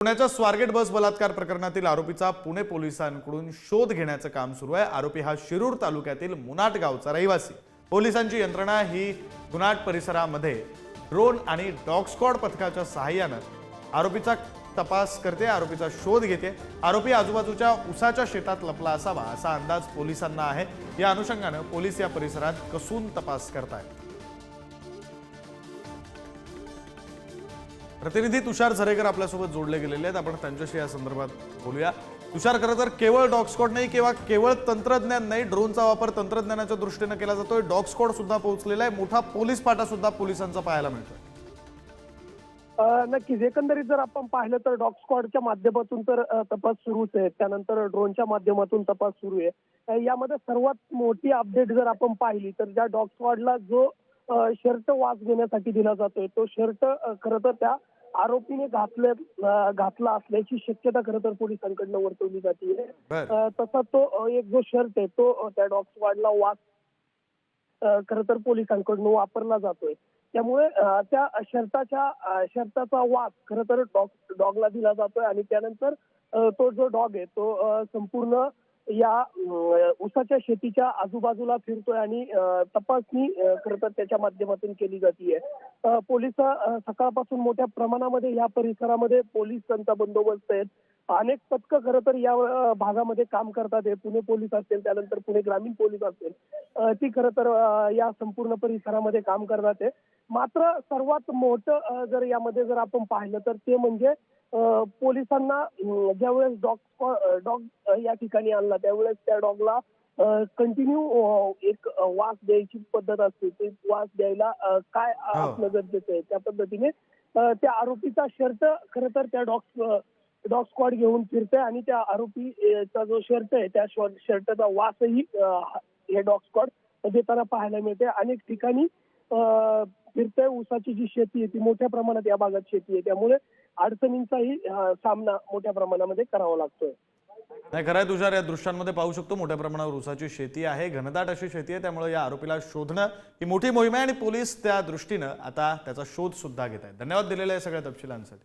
पुण्याच्या स्वारगेट बस बलात्कार प्रकरणातील आरोपीचा पुणे पोलिसांकडून शोध घेण्याचं काम सुरू आहे। आरोपी हा शिरूर तालुक्यातील मुनाट गावचा रहिवासी। पोलिसांची यंत्रणा ही गुनाट परिसरामध्ये ड्रोन आणि डॉग स्क्वॉड पथकाच्या सहाय्याने आरोपीचा तपास करते, आरोपीचा शोध घेते। आरोपी आजूबाजूच्या उसाच्या शेतात लपला असावा असा अंदाज पोलिसांना आहे। या अनुषंगाने पोलीस या परिसरात कसून तपास करतात। प्रतिनिधी तुषार झरेकर आपल्यासोबत जोडले गेलेले आहेत, आपण त्यांच्याशी या संदर्भात बोलूया। तुषार, खरं तर केवळ डॉग स्क्वॉड नाही किंवा केवळ तंत्रज्ञान नाही, ड्रोनचा वापर तंत्रज्ञानाच्या दृष्टीने केला जातोय। डॉग स्क्वॉड सुद्धा पोहोचलेला आहे, मोठा पोलीस पाटा सुद्धा पोलिसांचा पाहायला मिळतोय। नक्कीच एकंदरीत जर आपण पाहिलं तर डॉग स्क्वॉडच्या माध्यमातून तर तपास सुरूच आहे, त्यानंतर ड्रोनच्या माध्यमातून तपास सुरू आहे। यामध्ये सर्वात मोठी अपडेट जर आपण पाहिली तर ज्या डॉग स्क्वॉडला जो शर्ट वास घेण्यासाठी दिला जातोय तो शर्ट खरं तर त्या आरोपीने घातला असल्याची शक्यता खरं तर पोलिसांकडनं वर्तवली जाते। तसा तो एक जो शर्ट आहे तो त्या डॉग स्क्वॉडला वास खरं तर पोलिसांकडून वापरला जातोय। त्यामुळे त्या शर्टाचा वास खरं तर डॉगला दिला जातोय आणि त्यानंतर तो जो डॉग आहे तो संपूर्ण या उसाच्या शेतीच्या आजूबाजूला फिरतोय आणि तपासणी खरं तर त्याच्या माध्यमातून केली जाते। पोलीस सकाळपासून मोठ्या प्रमाणामध्ये या परिसरामध्ये पोलिसांचा बंदोबस्त आहे। अनेक पथकं खरं तर या भागामध्ये काम करतात। पुणे पोलीस असेल, त्यानंतर पुणे ग्रामीण पोलीस असेल, ती खरं तर या संपूर्ण परिसरामध्ये काम करतात। मात्र सर्वात मोठं जर यामध्ये जर आपण पाहिलं तर ते म्हणजे पोलिसांना ज्यावेळेस डॉग या ठिकाणी आणला त्यावेळेस त्या डॉगला कंटिन्यू एक वास द्यायची पद्धत असते। ते वास द्यायला काय असणं गरजेचं आहे त्या पद्धतीने त्या आरोपीचा शर्ट खरं तर त्या डॉग स्क्वॉड घेऊन फिरते आणि त्या आरोपीचा जो शर्ट आहे त्या शर्टचा वासही हे डॉग स्क्वॉड देताना पाहायला मिळते। अनेक ठिकाणी फिरते उसाची जी शेती आहे ती मोठ्या प्रमाणात या भागात शेती आहे, त्यामुळे अडचणींचाही सामना मोठ्या प्रमाणामध्ये करावा लागतोय। नाही, खरं आहे तुषार, या दृश्यांमध्ये पाहू शकतो मोठ्या प्रमाणावर उसाची शेती आहे, घनदाट अशी शेती आहे, त्यामुळे या आरोपीला शोधणं ही मोठी मोहीम आहे आणि पोलीस त्या दृष्टीने आता त्याचा शोध सुद्धा घेत आहेत। धन्यवाद दिलेल्या सगळ्या तपशिलांसाठी।